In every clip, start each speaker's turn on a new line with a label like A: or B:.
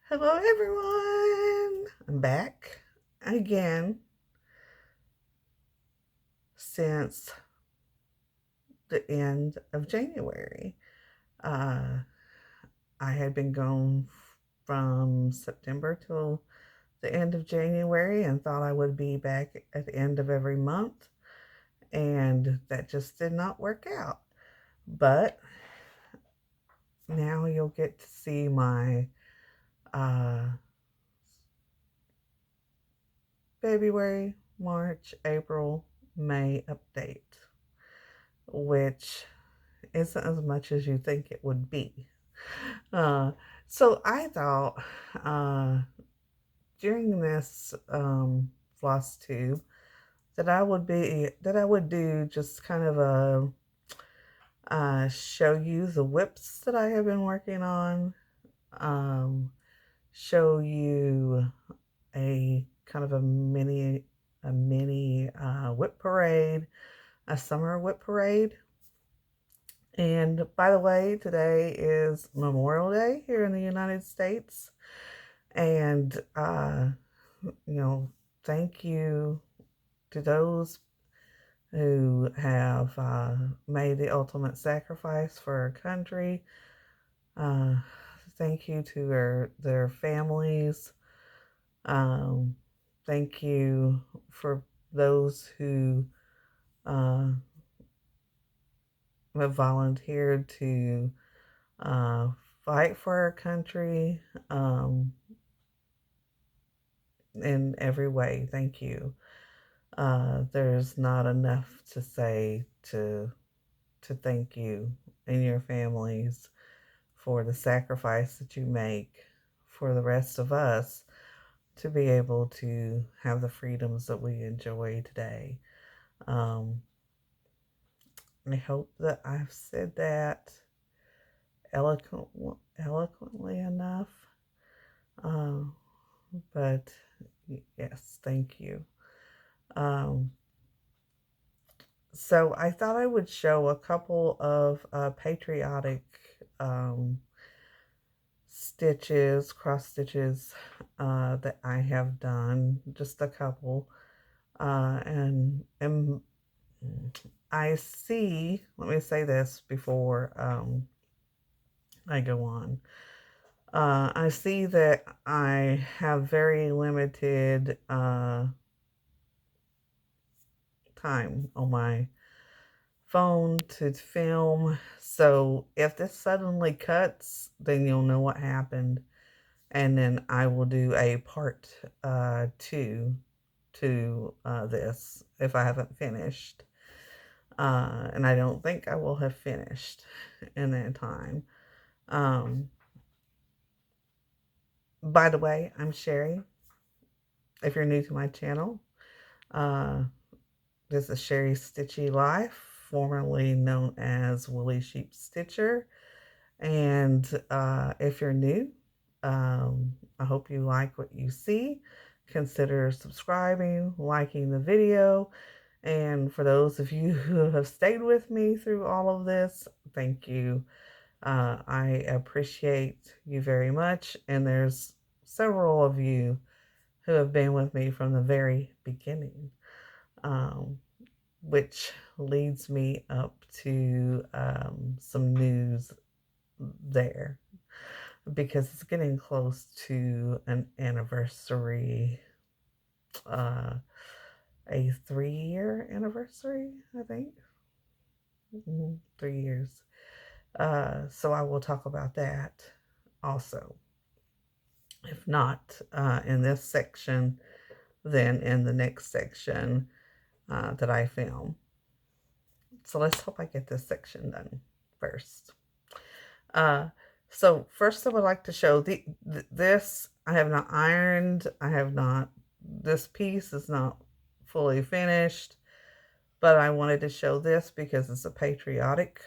A: Hello, everyone. I'm back again since the end of January. Uh, I had been gone from September till the end of January and thought I would be back at the end of every month, and that just did not work out. But now you'll get to see my uh, February, March, April, May update, which isn't as much as you think it would be. Uh, so I thought during this floss tube that I would do just kind of a show you the whips that I have been working on, um, show you a kind of a mini whip parade, a summer whip parade. And by the way, today is Memorial Day here in the United States. And, you know, thank you to those who have made the ultimate sacrifice for our country. Uh, Thank you to their families. Um, Thank you for those who uh, have volunteered to uh, fight for our country in every way. Thank you. There's not enough to say to thank you and your families for the sacrifice that you make for the rest of us to be able to have the freedoms that we enjoy today. Um, I hope that I've said that eloquently enough. Uh, but yes, thank you. Um, so I thought I would show a couple of patriotic um, stitches, cross stitches that I have done, just a couple. And I see, let me say this before I go on. I see that I have very limited time on my phone to film. So if this suddenly cuts, then you'll know what happened. And then I will do a part two to this if I haven't finished. And I don't think I will have finished in that time. Um, by the way, I'm Sherry. If you're new to my channel, uh, this is Sherry Stitchy Life, formerly known as Woolly Sheep Stitcher. And if you're new, I hope you like what you see. Consider subscribing, liking the video. And for those of you who have stayed with me through all of this, thank you. I appreciate you very much. And there's several of you who have been with me from the very beginning, um, which leads me up to some news there because it's getting close to an anniversary, a 3-year anniversary, I think. 3 years. So I will talk about that also. If not in this section, then in the next section that I film. So let's hope I get this section done first. So first I would like to show this. I have not ironed. This piece is not fully finished, but I wanted to show this because it's a patriotic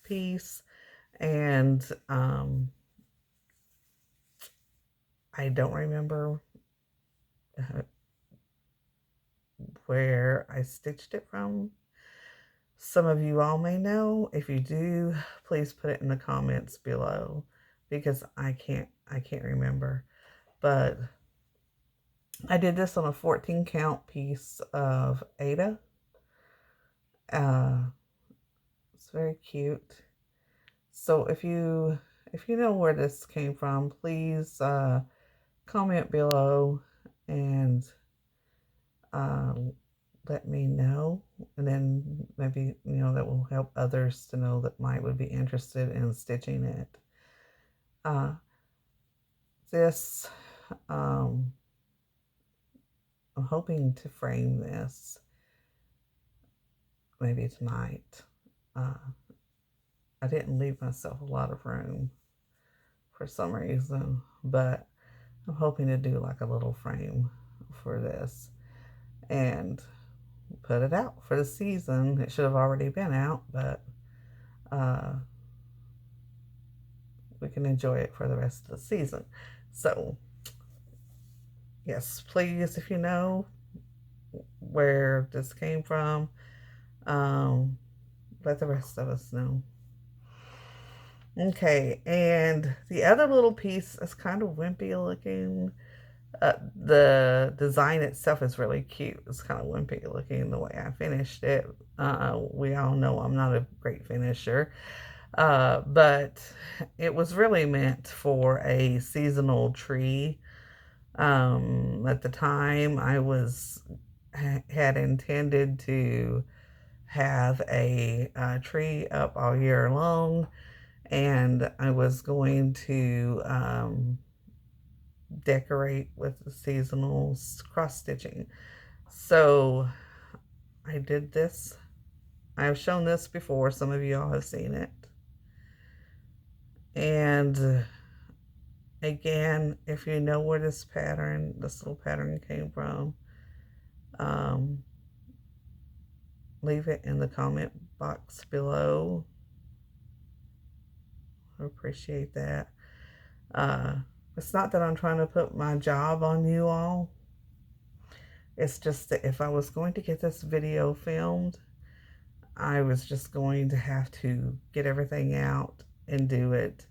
A: piece, and I don't remember where I stitched it from. Some of you all may know. If you do, please put it in the comments below. because I can't remember. But I did this on a 14 count piece of Ada. It's very cute. So if you know where this came from, please comment below and uh, let me know, and then maybe that will help others to know that would be interested in stitching it. This I'm hoping to frame this maybe tonight. I didn't leave myself a lot of room for some reason, but I'm hoping to do like a little frame for this and put it out for the season. It should have already been out, but we can enjoy it for the rest of the season. So yes, please, if you know where this came from, let the rest of us know. Okay, and the other little piece is kind of wimpy looking. The design itself is really cute. It's kind of wimpy looking the way I finished it. We all know I'm not a great finisher, but it was really meant for a seasonal tree. At the time, had intended to have a tree up all year long, and I was going to decorate with the seasonal cross stitching. So I did this. I've shown this before. Some of you all have seen it. And again, if you know where this little pattern came from, leave it in the comment box below. I appreciate that. It's not that I'm trying to put my job on you all. It's just that if I was going to get this video filmed, I was just going to have to get everything out and do it.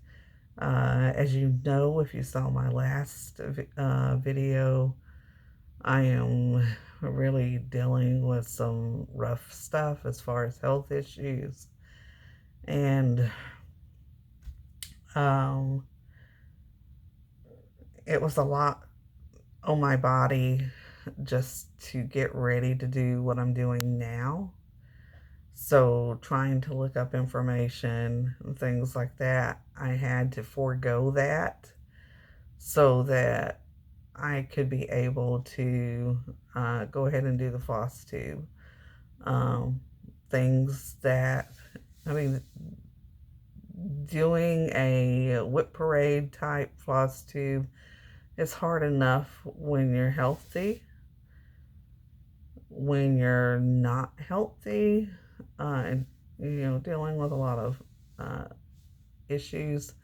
A: As you know, if you saw my last video, I am really dealing with some rough stuff as far as health issues. And it was a lot on my body just to get ready to do what I'm doing now. So trying to look up information and things like that, I had to forego that so that I could be able to go ahead and do the Flosstube. Things that, doing a whip parade type Flosstube is hard enough when you're healthy. When you're not healthy, and dealing with a lot of issues,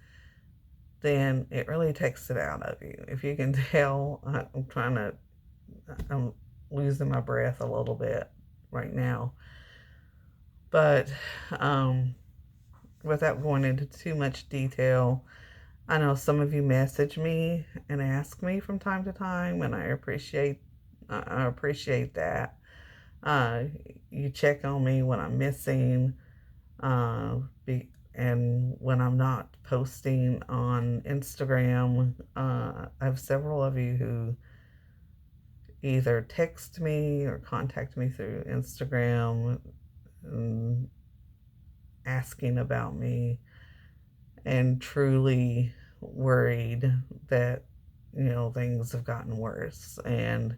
A: then it really takes it out of you. If you can tell, I'm losing my breath a little bit right now. But without going into too much detail, I know some of you message me and ask me from time to time, and I appreciate that. You check on me when I'm missing, and when I'm not posting on Instagram. I have several of you who either text me or contact me through Instagram asking about me and truly worried that things have gotten worse. And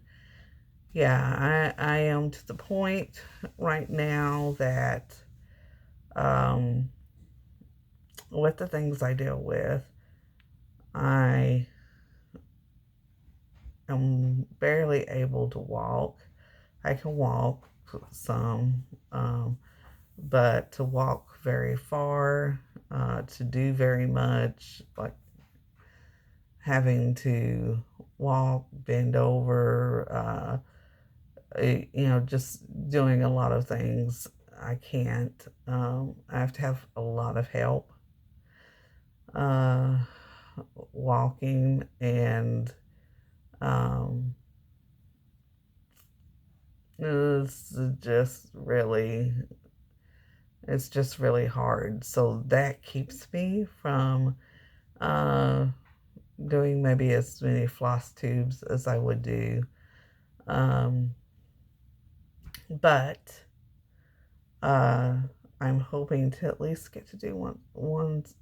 A: yeah, I am to the point right now that with the things I deal with, I am barely able to walk. I can walk some, but to walk very far, to do very much, like having to walk, bend over, just doing a lot of things, I can't. I have to have a lot of help. walking, and it's just really hard. So that keeps me from uh, doing maybe as many floss tubes as I would do. Um, but uh, I'm hoping to at least get to do one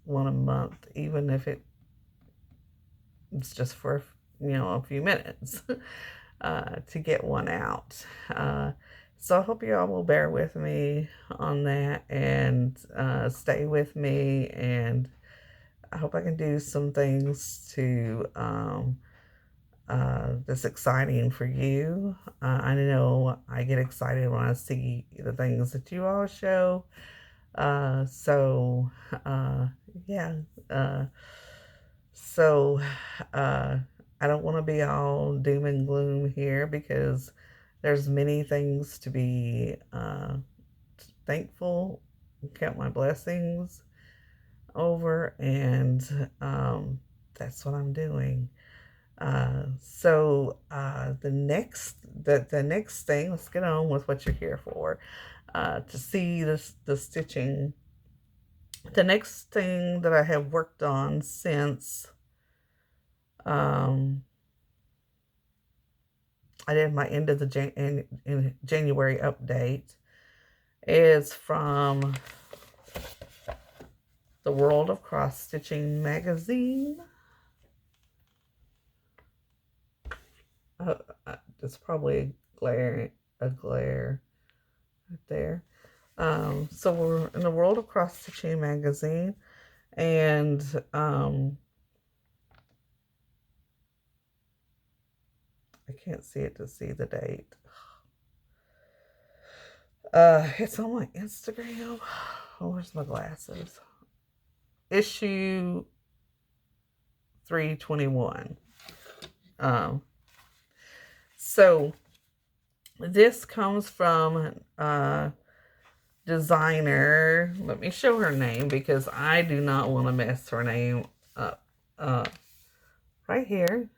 A: a month, even if it's just for a few minutes. To get one out. So I hope you all will bear with me on that, and stay with me, and I hope I can do some things to that's exciting for you. I know I get excited when I see the things that you all show. So yeah. Uh, so uh, I don't want to be all doom and gloom here, because there's many things to be thankful, count my blessings over, and that's what I'm doing. The next thing, let's get on with what you're here for. To see the stitching. The next thing that I have worked on since I did my end of the in January update is from the World of Cross Stitching magazine. It's probably a glare right there. So we're in the World of Cross Stitching magazine, and I can't see it to see the date. It's on my Instagram. Oh, where's my glasses? Issue 321. So this comes from designer. Let me show her name, because I do not want to mess her name up. Right here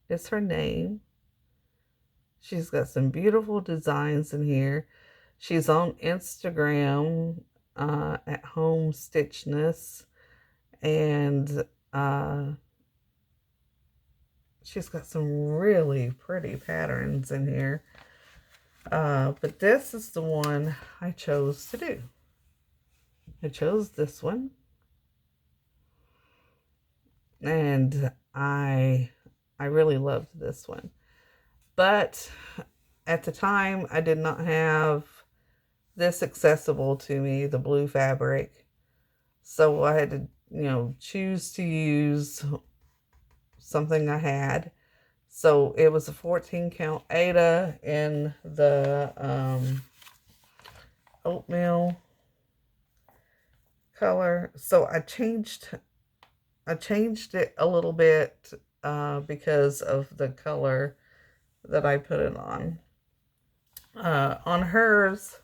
A: is her name. She's got some beautiful designs in here. She's on Instagram at Home Stitchness, and she's got some really pretty patterns in here. But this is the one I chose to do. I chose this one, and I really loved this one. But at the time, I did not have this accessible to me, the blue fabric. So I had to, choose to use something I had. So it was a 14 count Aida in the oatmeal color. So I changed it a little bit because of the color that I put it on. On hers,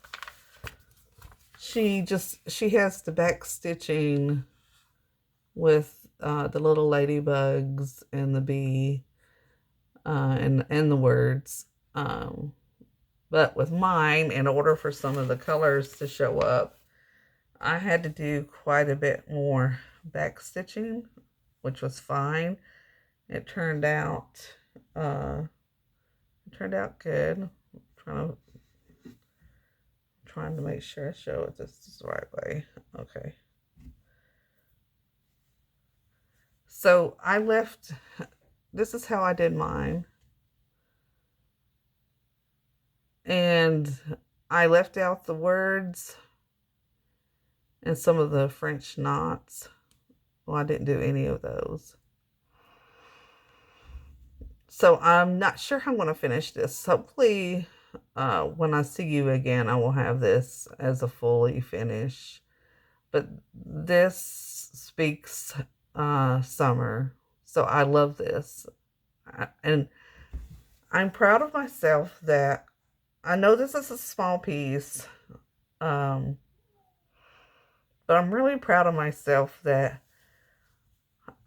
A: she has the back stitching with the little ladybugs and the bee and the words. But with mine, in order for some of the colors to show up, I had to do quite a bit more back stitching, which was fine. It turned out good. Trying to make sure I show it this is the right way. Okay. So this is how I did mine. And I left out the words and some of the French knots. Well, I didn't do any of those. So I'm not sure how I'm going to finish this. Hopefully, when I see you again, I will have this as a fully finish. But this speaks summer. So I love this. And I'm proud of myself that I know this is a small piece. But I'm really proud of myself that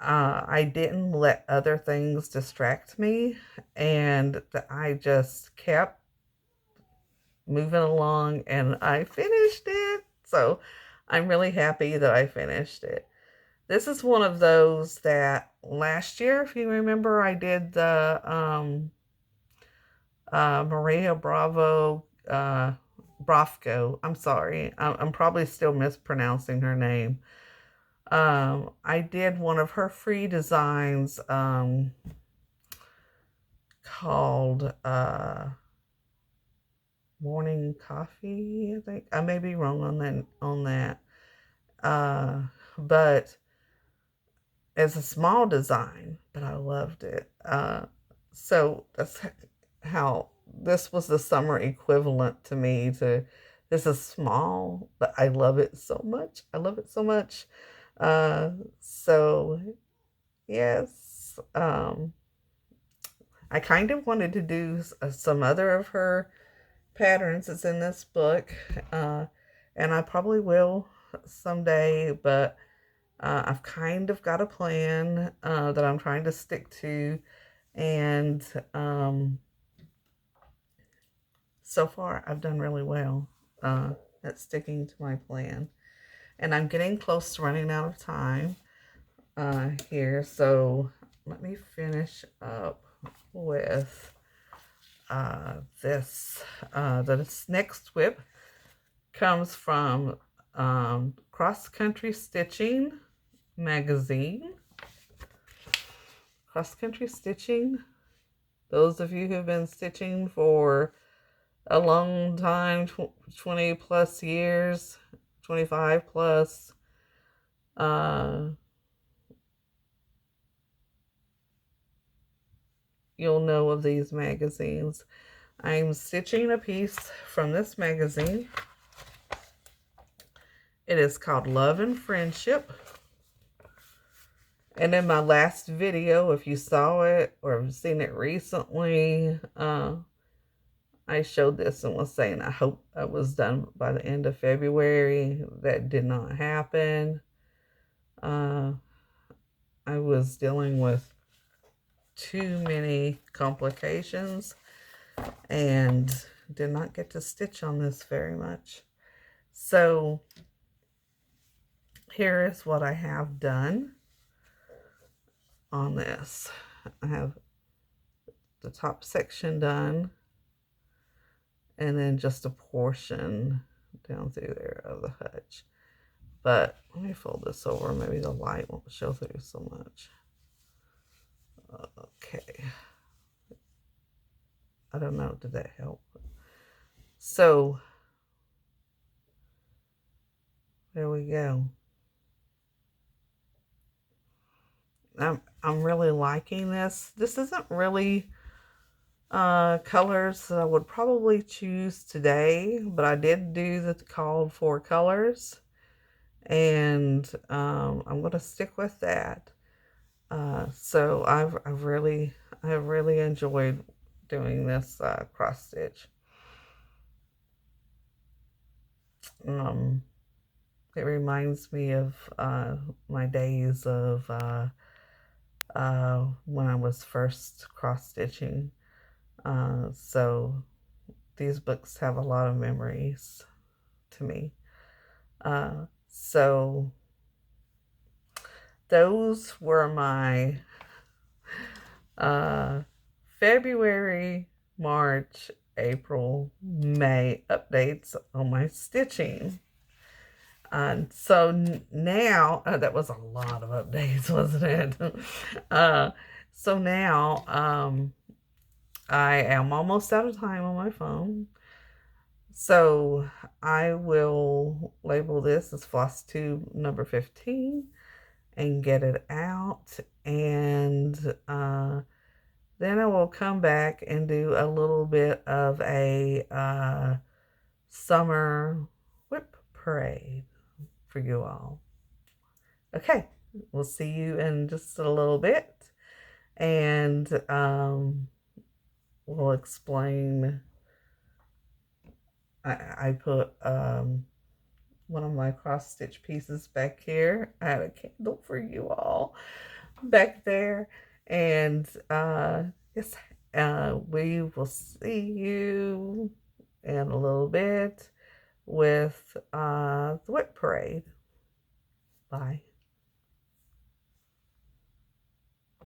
A: I didn't let other things distract me, and I just kept moving along, and I finished it. So I'm really happy that I finished it. This is one of those that last year, if you remember, I did the Maria Brofco. I'm sorry. I'm probably still mispronouncing her name. I did one of her free designs called Morning Coffee, I think. I may be wrong on that. Uh, but it's a small design, but I loved it. So that's how this was the summer equivalent to me. To This is small, but I love it so much. I love it so much. Uh, so yes, I kind of wanted to do some other of her patterns that's in this book, and I probably will someday, but I've kind of got a plan that I'm trying to stick to, and so far I've done really well at sticking to my plan. And I'm getting close to running out of time here, so let me finish up with this. This next whip comes from Cross Country Stitching magazine. Cross Country Stitching. Those of you who have been stitching for a long time, 20 plus years, 25 plus, you'll know of these magazines. I'm stitching a piece from this magazine. It is called Love and Friendship. And in my last video, if you saw it or have seen it recently, I showed this and was saying I hope I was done by the end of February. That did not happen. I was dealing with too many complications and did not get to stitch on this very much. So here is what I have done on this. I have the top section done, and then just a portion down through there of the hutch. But let me fold this over. Maybe the light won't show through so much. Okay. I don't know. Did that help? So there we go. I'm really liking this. This isn't really colors that I would probably choose today, but I did do the called for colors, and I'm going to stick with that. So I've really enjoyed doing this cross stitch. It reminds me of my days of when I was first cross stitching. So these books have a lot of memories to me. So those were my February, March, April, May updates on my stitching. And so now, that was a lot of updates, wasn't it? So now, I am almost out of time on my phone. So I will label this as Flosstube number 15 and get it out. And then I will come back and do a little bit of a summer whip parade for you all. Okay, we'll see you in just a little bit. And we'll explain. I put one of my cross stitch pieces back here. I had a candle for you all. back there. And yes, we will see you in a little bit with the Wit Parade. Bye.